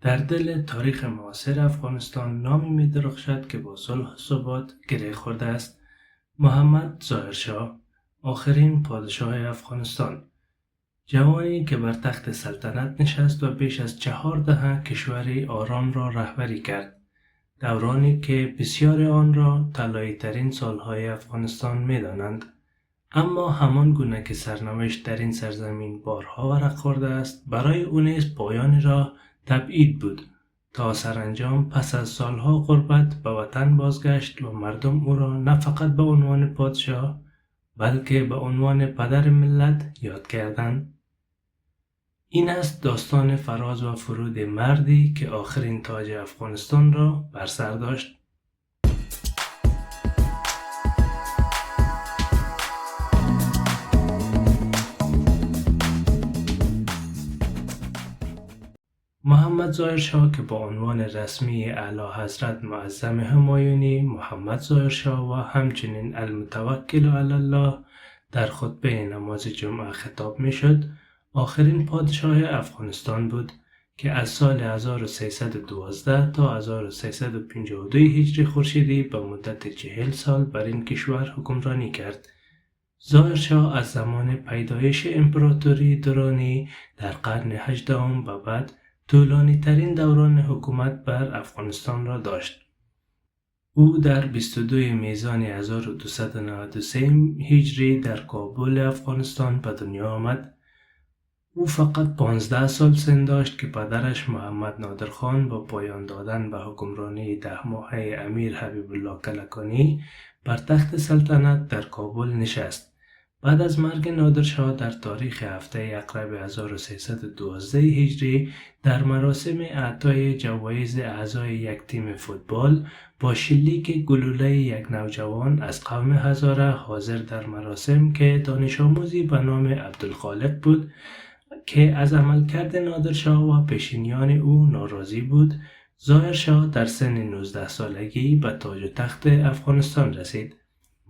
در دل تاریخ معاصر افغانستان نامی می درخشد که با صلح و ثبات گره خورده است: محمد ظاهرشاه، آخرین پادشاه افغانستان. جوانی که بر تخت سلطنت نشست و بیش از 4 دهه کشوری آرام را رهبری کرد. دورانی که بسیار آن را طلایی ترین سالهای افغانستان می دانند. اما همان گونه که سرنوشت در این سرزمین بارها ورق خورده است، برای او نیز پایان راه تبعید بود تا سرانجام پس از سالها غربت به وطن بازگشت و مردم او را نه فقط به عنوان پادشاه بلکه به عنوان پدر ملت یاد کردند. این است داستان فراز و فرود مردی که آخرین تاج افغانستان را بر سر داشت. محمد ظاهرشاه که با عنوان رسمی اعلی حضرت معظم همایونی محمد ظاهرشاه و همچنین المتوکل علی الله در خطبه نماز جمعه خطاب می شد، آخرین پادشاه افغانستان بود که از سال 1312 تا 1352 هجری خورشیدی به مدت 40 سال بر این کشور حکمرانی کرد. ظاهرشاه از زمان پیدایش امپراتوری درانی در قرن 18 به بعد طولانی ترین دوران حکومت بر افغانستان را داشت. او در 22 میزان 1293 هجری در کابل افغانستان به دنیا آمد. او فقط 15 سال سن داشت که پدرش محمد نادرخان با پایان دادن به حکمرانی 10 ماهه امیر حبیب الله کلکانی بر تخت سلطنت در کابل نشست. بعد از مرگ نادرشاه در تاریخ هفته اقرب 1312 هجری در مراسم اعطای جوایز اعضای یک تیم فوتبال با شلیک گلوله یک نوجوان از قوم هزاره حاضر در مراسم که دانش آموزی به نام عبدالخالق بود که از عملکرد نادرشاه و پیشینیان او ناراضی بود، ظاهرشاه در سن 19 سالگی به تاج و تخت افغانستان رسید.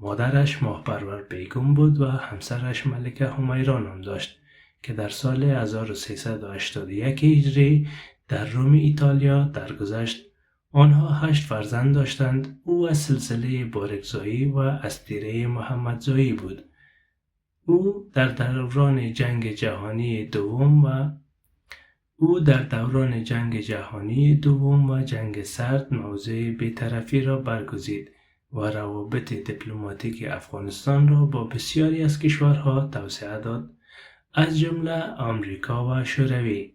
مادرش ماهپرور بیگم بود و همسرش ملکه همیرا نام داشت که در سال 1381 هجری در روم ایتالیا درگذشت. آنها 8 فرزند داشتند. او از سلسله بارکزایی و از تیره محمدزایی بود. او در دوران جنگ جهانی دوم و جنگ سرد موضع بی‌طرفی را برگزید و روابط دیپلماتیک افغانستان را با بسیاری از کشورها توسعه داد، از جمله آمریکا و شوروی.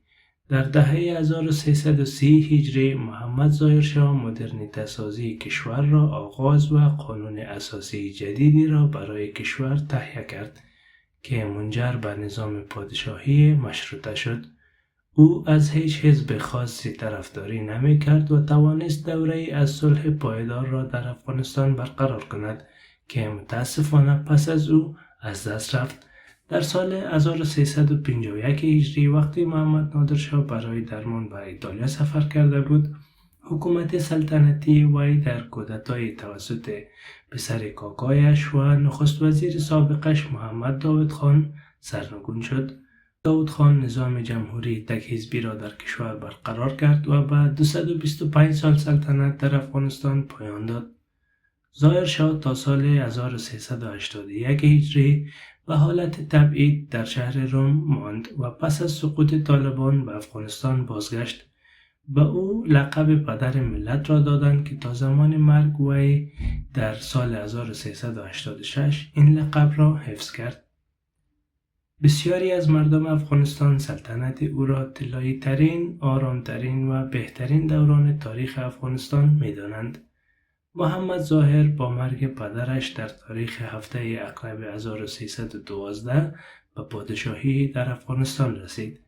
در دهه 1330 هجری محمد ظاهرشاه مدرنیته سازی کشور را آغاز و قانون اساسی جدیدی را برای کشور تهیه کرد که منجر به نظام پادشاهی مشروطه شد. او از هیچ حزب خاصی طرفداری نمی کرد و توانست دوره‌ای از صلح پایدار را در افغانستان برقرار کند که متاسفانه پس از او از دست رفت. در سال 1351 هجری وقتی محمد نادرشاه برای درمان به ایتالیا سفر کرده بود، حکومت سلطنتی وی در کودتای توسط پسر کاکایش و نخست وزیر سابقش محمد داود خان سرنگون شد. داود خان نظام جمهوری تک حزبی را در کشور برقرار کرد و بعد 225 سال سلطنت در افغانستان پایان داد. ظاهرشاه تا سال 1381 هجری به حالت تبعید در شهر روم ماند و پس از سقوط طالبان به افغانستان بازگشت. به او لقب پدر ملت را دادند که تا زمان مرگ وی در سال 1386 این لقب را حفظ کرد. بسیاری از مردم افغانستان سلطنت او را طلایی ترین، آرام ترین و بهترین دوران تاریخ افغانستان می دانند. محمد ظاهر با مرگ پدرش در تاریخ هفته اقرب 1312 به پادشاهی در افغانستان رسید.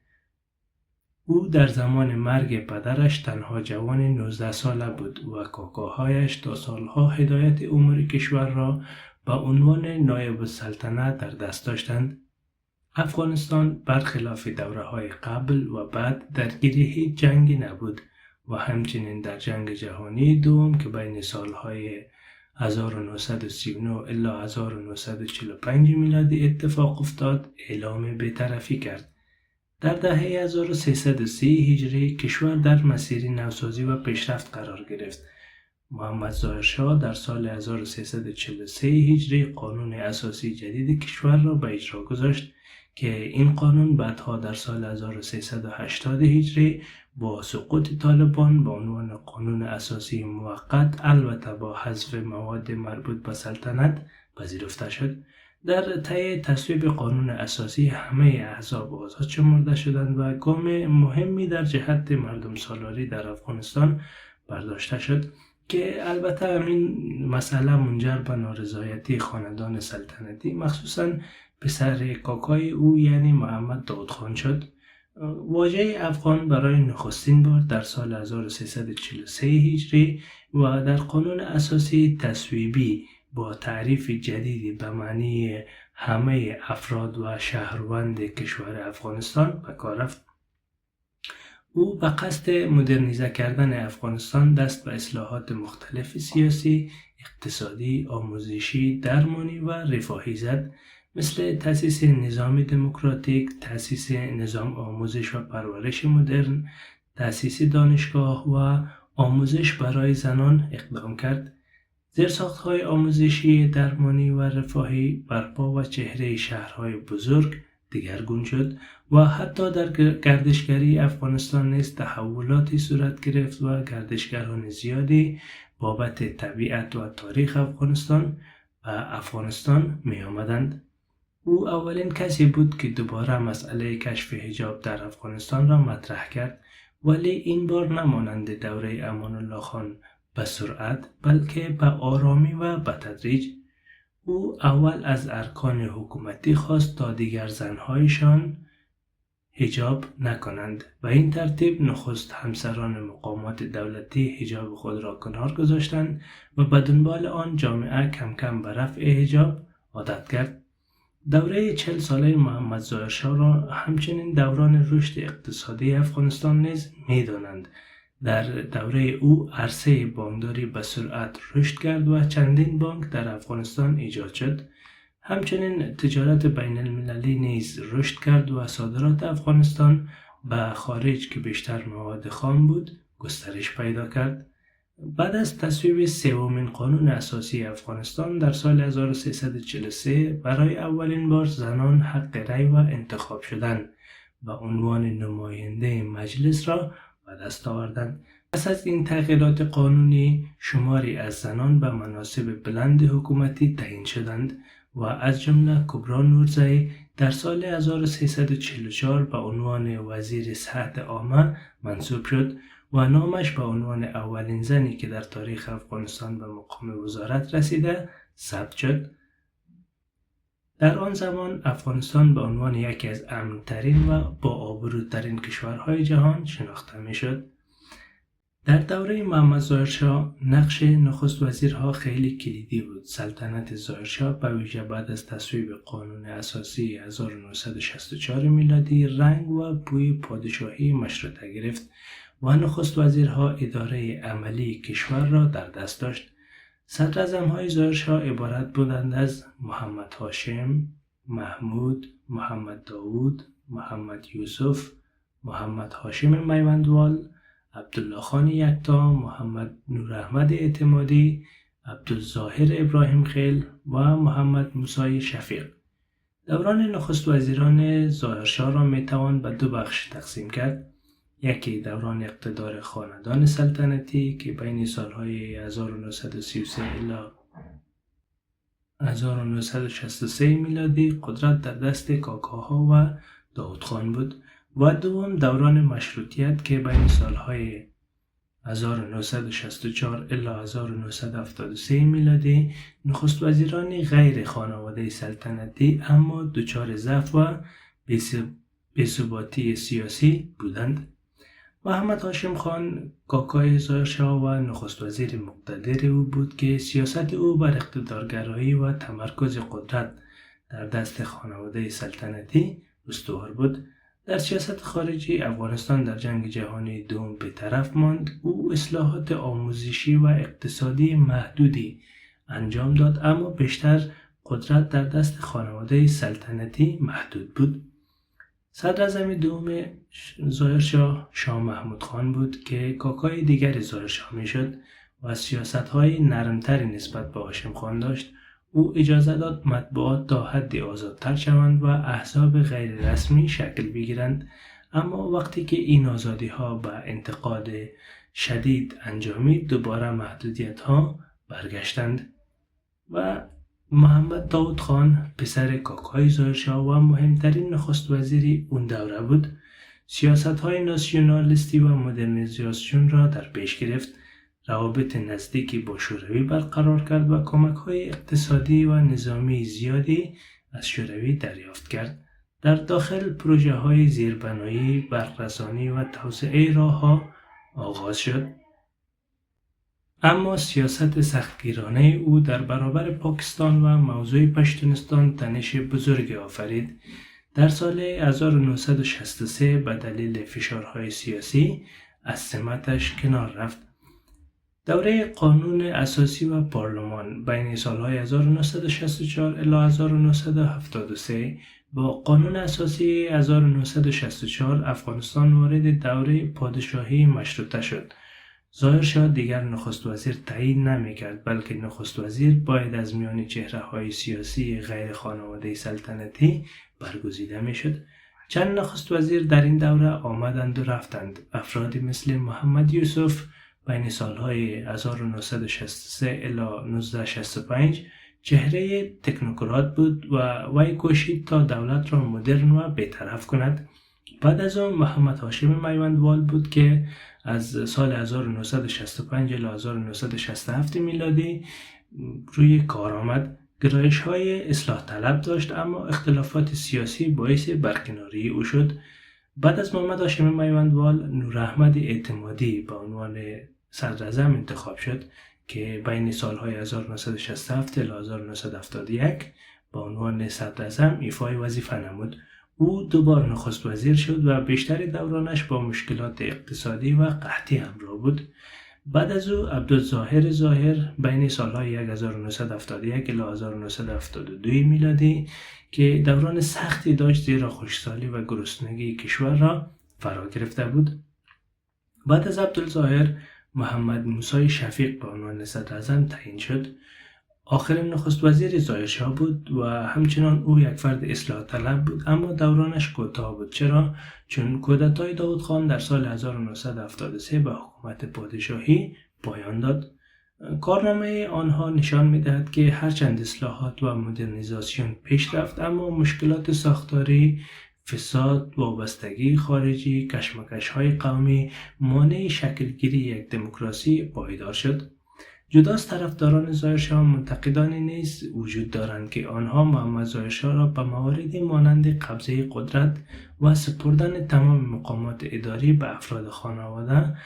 او در زمان مرگ پدرش تنها جوان 19 ساله بود و کاکاهایش تا سالها هدایت امور کشور را به عنوان نایب السلطنه در دست داشتند. افغانستان برخلاف دوره‌های قبل و بعد درگیر هیچ جنگی نبود و همچنین در جنگ جهانی دوم که بین سالهای 1939 الی 1945 میلادی اتفاق افتاد اعلام بی‌طرفی کرد. در دهه 1330 هجری کشور در مسیر نوسازی و پیشرفت قرار گرفت. محمد ظاهر شاه در سال 1343 هجری قانون اساسی جدید کشور را به اجرا گذاشت که این قانون بعدها در سال 1380 هجری با سقوط طالبان به عنوان قانون اساسی موقت، البته با حذف مواد مربوط به سلطنت، پذیرفته شد. در طی تصویب قانون اساسی همه احزاب آزاد شمرده شدند و گام مهمی در جهت مردم سالاری در افغانستان برداشته شد که البته همین مسئله منجر به نارضایتی خاندان سلطنتی مخصوصاً پسر کاکای او یعنی محمد داود خان شد. واژه افغان برای نخستین بار در سال 1343 هجری و در قانون اساسی تصویبی با تعریف جدیدی به معنی همه افراد و شهروند کشور افغانستان به کار رفت. او به قصد مدرنیزه کردن افغانستان دست به اصلاحات مختلف سیاسی، اقتصادی، آموزشی، درمانی و رفاهی زد، مثل تأسیس نظام دموکراتیک، تأسیس نظام آموزش و پرورش مدرن، تأسیس دانشگاه و آموزش برای زنان اقدام کرد. زیرساخت‌های آموزشی، درمانی و رفاهی برپا و چهره شهرهای بزرگ دگرگون شد و حتی در گردشگری افغانستان نیز تحولاتی صورت گرفت و گردشگران زیادی بابت طبیعت و تاریخ افغانستان به افغانستان می آمدند. او اولین کسی بود که دوباره مسئله کشف حجاب در افغانستان را مطرح کرد، ولی این بار نمانند دوره امان الله خان به سرعت، بلکه به آرامی و به تدریج. او اول از ارکان حکومتی خواست تا دیگر زنهایشان حجاب نکنند و این ترتیب نخست همسران مقامات دولتی حجاب خود را کنار گذاشتند و به دنبال آن جامعه کم کم به رفع حجاب عادت کرد. دوره 40 ساله محمد ظاهر شاه را همچنین دوران رشد اقتصادی افغانستان نیز می‌دانند. در دوره او عرصه بانکداری به سرعت رشد کرد و چندین بانک در افغانستان ایجاد شد. همچنین تجارت بین المللی نیز رشد کرد و صادرات افغانستان به خارج که بیشتر مواد خام بود گسترش پیدا کرد. بعد از تصویب سومین قانون اساسی افغانستان در سال 1343 برای اولین بار زنان حق رأی و انتخاب شدن به عنوان نماینده مجلس را به دست آوردند. پس از این تغییرات قانونی شماری از زنان به مناصب بلند حکومتی تعیین شدند و از جمله کبرا نورزئی در سال 1344 به عنوان وزیر صحت عامه منصوب شد و نامش به عنوان اولین زنی که در تاریخ افغانستان به مقام وزارت رسیده ثبت شد. در آن زمان افغانستان به عنوان یکی از امن‌ترین و با آبروترین کشورهای جهان شناخته می‌شد. در دوره محمد ظاهر شاه نقش نخست وزیرها خیلی کلیدی بود. سلطنت ظاهر شاه به ویژه بعد از تصویب قانون اساسی 1964 میلادی رنگ و بوی پادشاهی مشروطه گرفت و نخست وزیرها اداره عملی کشور را در دست داشت. صدراعظم‌های ظاهر شاه عبارت بودند از محمد هاشم، محمود، محمد داود، محمد یوسف، محمد هاشم میوندوال، عبدالله خان یکتا، محمد نور احمد اعتمادی، عبدالظاهر ابراهیم خیل و محمد موسی شفیق. دوران نخست وزیران ظاهر شاه را میتوان به دو بخش تقسیم کرد. یکی دوران اقتدار خاندان سلطنتی که بین سالهای 1933 الی 1963 میلادی قدرت در دست کاکاها و داود خان بود و دوم دوران مشروطیت که بین سالهای 1964 الی 1973 میلادی نخست وزیران غیر خانواده سلطنتی اما دچار ضعف و بی‌ثباتی سیاسی بودند. محمد هاشم خان کاکای ظاهر شاه و نخست وزیر مقتدر او بود که سیاست او بر اقتدارگرایی و تمرکز قدرت در دست خانواده سلطنتی استوار بود. در سیاست خارجی افغانستان در جنگ جهانی دوم به طرف ماند. او اصلاحات آموزشی و اقتصادی محدودی انجام داد اما بیشتر قدرت در دست خانواده سلطنتی محدود بود. صدراعظم دوم ظاهرشاه شاه محمود خان بود که کاکای دیگر ظاهرشاه میشد و سیاست‌های نرمتری نسبت به هاشم خان داشت. او اجازه داد مطبوعات تا حدی آزادتر شوند و احزاب غیر رسمی شکل بگیرند، اما وقتی که این آزادی‌ها به انتقاد شدید انجامید دوباره محدودیت‌ها برگشتند و محمد داود خان پسر کاکای ظاهرشاه و مهمترین نخست وزیری اون دوره بود سیاست‌های ناسیونالیستی و مدرنیزاسیون را در پیش گرفت، روابط نزدیکی با شوروی برقرار کرد و کمک‌های اقتصادی و نظامی زیادی از شوروی دریافت کرد. در داخل پروژه‌های زیربنایی، برق‌رسانی و توسعه راه‌ها آغاز شد. اما سیاست سختگیرانه او در برابر پاکستان و موضوع پشتونستان تنش بزرگی آفرید. در سال 1963 به دلیل فشارهای سیاسی از سمتش کنار رفت. دوره قانون اساسی و پارلمان بین سالهای 1964 الی 1973 با قانون اساسی 1964 افغانستان وارد دوره پادشاهی مشروطه شد. ظاهرشاه دیگر نخست وزیر تعیین نمی‌کرد، بلکه نخست وزیر باید از میان چهره‌های سیاسی غیر خانواده سلطنتی برگزیده می‌شد. چند نخست وزیر در این دوره آمدند و رفتند. افرادی مثل محمد یوسف بین سالهای 1963 الی 1965 چهره تکنوکرات بود و وی کوشید تا دولت را مدرن و بی‌طرف کند. بعد از آن محمد هاشم میوندوال بود که از سال 1965 الی 1967 میلادی روی کار آمد. گرایش‌های اصلاح طلب داشت، اما اختلافات سیاسی باعث برکناری او شد. بعد از محمد هاشم میوندوال نوراحمد اعتمادی به عنوان صدراعظم انتخاب شد که بین سالهای 1967 الی 1971 به عنوان صدراعظم ایفای وظیفه نمود. او دوبار نخست وزیر شد و بیشتر دورانش با مشکلات اقتصادی و قحطی همراه بود. بعد از او عبدالظاهر ظاهر بین سالهای 1971 الی 1972 میلادی که دوران سختی داشت زیرا خشکسالی و گرسنگی کشور را فرا گرفته بود. بعد از عبدالظاهر محمد موسی شفیق به عنوان صدراعظم تعیین شد. آخرین نخست وزیر ظاهرشاه بود و همچنان او یک فرد اصلاح طلب بود، اما دورانش کوتاه بود. چرا؟ چون کودتای داود خان در سال 1973 به حکومت پادشاهی پایان داد. کارنامه آنها نشان می‌دهد که هرچند اصلاحات و مدرنیزاسیون پیش رفت، اما مشکلات ساختاری، فساد، وابستگی خارجی، کشمکش‌های قومی مانع شکلگیری یک دموکراسی پایدار شد. جداست طرفداران ظاهرشاه منتقدانی نیز وجود دارند که آنها محمد ظاهرشاه را به مواردی مانند قبضه قدرت و سپردن تمام مقامات اداری به افراد خانواده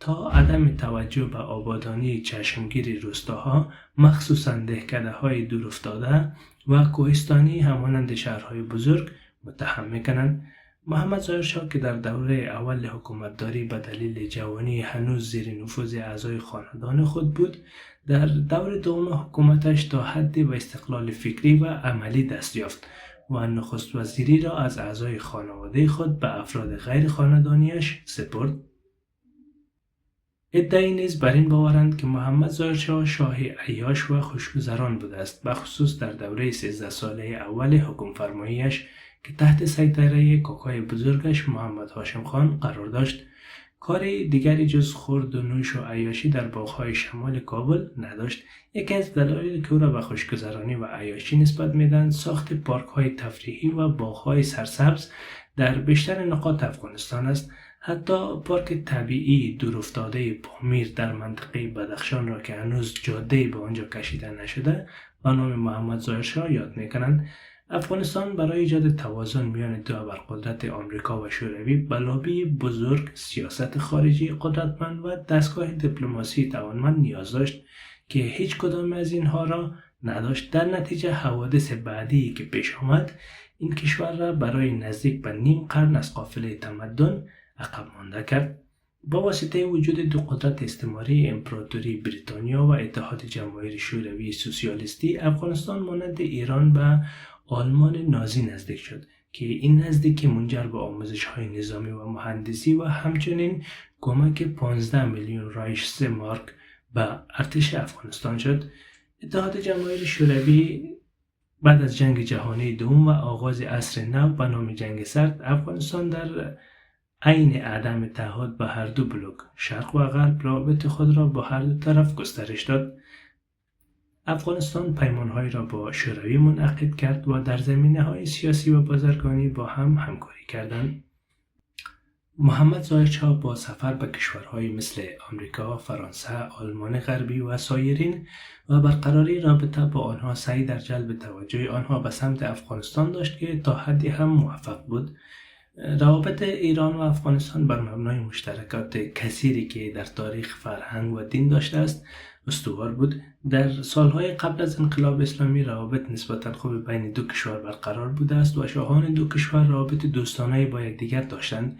تا عدم توجه به آبادانی چشمگیر روستاها، مخصوصاً دهکده‌های دورافتاده و کوهستانی همانند شهرهای بزرگ متهم می‌کنند. محمد ظاهرشاه که در دوره اول حکومتداری به دلیل جوانی هنوز زیر نفوذ اعضای خاندان خود بود، در دور دوم حکومتش تا حدی به استقلال فکری و عملی دست یافت و نخست وزیری را از اعضای خانواده خود به افراد غیر خاندانیش سپرد. ادعای نیز بر این باورند که محمد ظاهرشاه شاه عیاش و خوشگذران بوده است، بخصوص در دوره 13 ساله اول حکمفرماییش که تحت سیطره کاکای بزرگش محمد هاشم خان قرار داشت. کار دیگری جز خورد و نوش و عیاشی در باغ‌های شمال کابل نداشت. یکی از دلایلی که او را به خوشگذرانی و عیاشی نسبت میدن ساخت پارک‌های تفریحی و باغ‌های سرسبز در بیشتر نقاط افغانستان است. حتی پارک طبیعی دورافتاده پامیر در منطقه بدخشان را که هنوز جاده‌ای به آنجا کشیده نشده به نام محمد ظاهرشاه یاد می‌کنند. افغانستان برای ایجاد توازن میان دو ابرقدرت آمریکا و شوروی به لابی بزرگ، سیاست خارجی قدرتمند و دستگاه دیپلماسی توانمند نیاز داشت که هیچ کدام از اینها را نداشت. در نتیجه حوادث بعدی که پیش آمد این کشور را برای نزدیک به نیم قرن از قافله تمدن عقب مانده کرد. با واسطه وجود دو قدرت استعماری امپراتوری بریتانیا و اتحاد جماهیر شوروی سوسیالیستی، افغانستان مانند ایران به آلمان نازی نزدیک شد که این نزدیکی منجر به آموزش های نظامی و مهندسی و همچنین کمک 15 میلیون رایش مارک به ارتش افغانستان شد. اتحاد جماهیر شوروی بعد از جنگ جهانی دوم و آغاز عصر نو به نام جنگ سرد، افغانستان در عین عدم تعهد به هر دو بلوک شرق و غرب رابط خود را با هر دو طرف گسترش داد. افغانستان پیمان‌هایی را با شوروی منعقد کرد و در زمینه‌های سیاسی و بازرگانی با هم همکاری کردند. محمد ظاهر شاه با سفر به کشورهای مثل آمریکا، فرانسه، آلمان غربی و سایرین و برقراری رابطه با آنها سعی در جلب توجه آنها به سمت افغانستان داشت که تا حدی هم موفق بود. روابط ایران و افغانستان بر مبنای مشترکات کثیری که در تاریخ، فرهنگ و دین داشته است استوار بود. در سالهای قبل از انقلاب اسلامی روابط نسبتا خوب بین دو کشور برقرار بوده است و شاهان دو کشور روابط دوستانه با یکدیگر داشتند.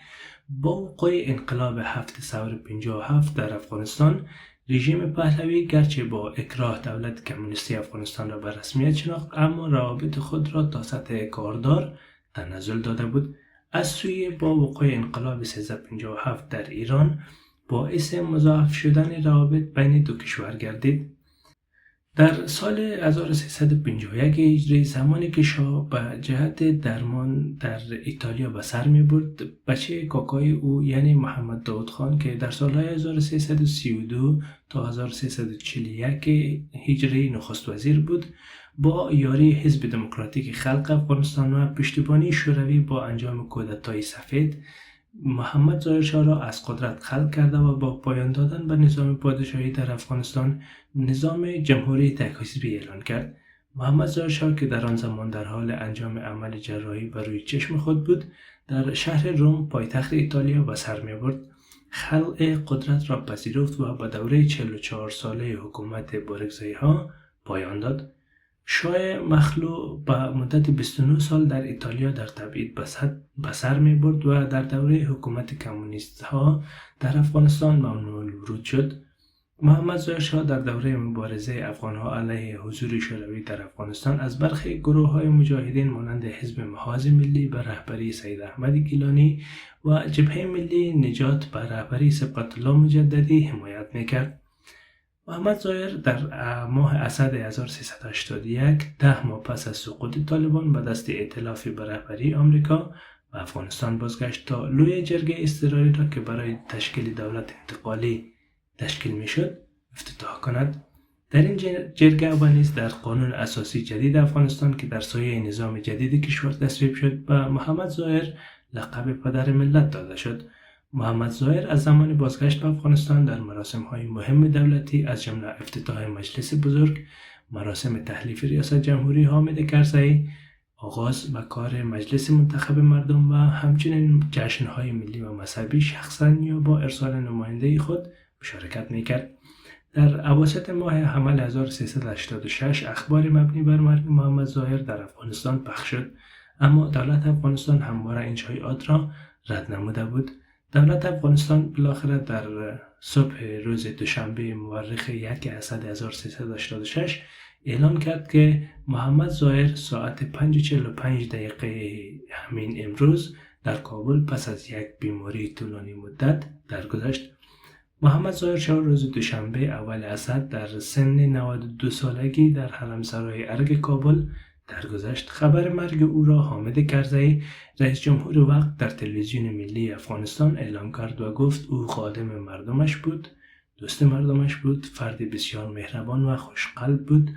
با وقوع انقلاب 7 ثور 57 در افغانستان، رژیم پهلوی گرچه با اکراه دولت کمونیستی افغانستان را به رسمیت شناخت، اما روابط خود را تا سطح کاردار تنزل داده بود. از سوی با وقوع انقلاب 1357 در ایران باعث مضاعف شدن روابط بین دو کشور گردید. در سال 1351 هجری، زمانی که شاه به جهت درمان در ایتالیا به سر می برد، بچه کاکای او یعنی محمد داود خان که در سالهای 1332 تا 1341 هجری نخست وزیر بود، با یاری حزب دموکراتیک خلق افغانستان و پشتیبانی شوروی با انجام کودتای سفید، محمد ظاهر شاه را از قدرت خلع کرده و با پایان دادن به نظام پادشاهی در افغانستان نظام جمهوری تک حزبی اعلان کرد. محمد ظاهر شاه که در آن زمان در حال انجام عمل جراحی بر روی چشم خود بود، در شهر روم پایتخت ایتالیا به سر می برد. خلع قدرت را پذیرفت و به دوره 44 ساله حکومت بارگزایی ها پایان داد. شاه مخلوع به مدت 29 سال در ایتالیا در تبعید به سر می برد و در دوره حکومت کمونیست ها در افغانستان ممنوع الورود شد. محمد ظاهر شاه در دوره مبارزه افغان ها علیه حضور شوروی در افغانستان از برخی گروه های مجاهدین مانند حزب محاذ ملی به رهبری سید احمد گیلانی و جبهه ملی نجات به رهبری صبغت الله مجددی حمایت میکرد. محمد ظاهر در ماه اسد 1381 10 ماه پس از سقوط طالبان به دست ائتلاف به رهبری آمریکا به افغانستان بازگشت تا لوی جرگه اضطراری را که برای تشکیل دولت انتقالی تشکیل میشد افتتاح کند. در این جرگه و نیز در قانون اساسی جدید افغانستان که در سایه نظام جدید کشور تصویب شد، به محمد ظاهر لقب پدر ملت داده شد. محمد ظاهر از زمان بازگشت به افغانستان در مراسم‌های مهم دولتی از جمله افتتاح مجلس بزرگ، مراسم تحلیف ریاست جمهوری حامد کرزی، آغاز و کار مجلس منتخب مردم و همچنین جشن‌های ملی و مذهبی شخصاً یا با ارسال نماینده خود مشارکت می‌کرد. در اواسط ماه حمل 1386 اخبار مبنی بر مرگ محمد ظاهر در افغانستان پخش شد، اما دولت افغانستان همواره این شایعات را رد نموده بود. دولت افغانستان بالاخره در صبح روز دوشنبه مورخ 1 اسد 1386 اعلام کرد که محمد ظاهر ساعت 5:45 همین امروز در کابل پس از یک بیماری طولانی مدت درگذشت. محمد ظاهر شاه روز دوشنبه اول اسد در سن 92 سالگی در حرمسرای ارگ کابل درگذشت. خبر مرگ او را حامد کرزی رئیس جمهور وقت در تلویزیون ملی افغانستان اعلام کرد و گفت او خادم مردمش بود، دوست مردمش بود، فردی بسیار مهربان و خوشقلب بود.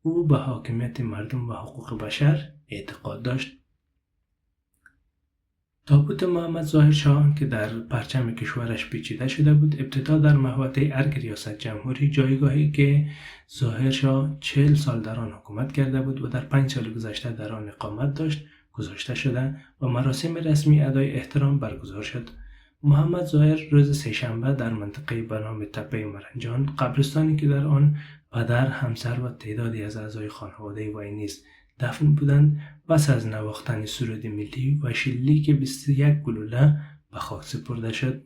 او به حاکمیت مردم و حقوق بشر اعتقاد داشت. تابوت محمد ظاهر شاه که در پرچم کشورش پیچیده شده بود، ابتدا در محوطه ارگ ریاست جمهوری، جایگاهی که ظاهر شاه 40 سال در آن حکومت کرده بود و در 5 سال گذشته در آن اقامت داشت، گذاشته شده و مراسم رسمی ادای احترام برگزار شد. محمد ظاهر روز سه‌شنبه در منطقه به نام تپه مرنجان، قبرستانی که در آن پدر، همسر و تعدادی از اعضای خانواده وی نیز دفن بودند، پس از نواختن سرود ملی و شلیک 21 گلوله به خاک سپرده شد.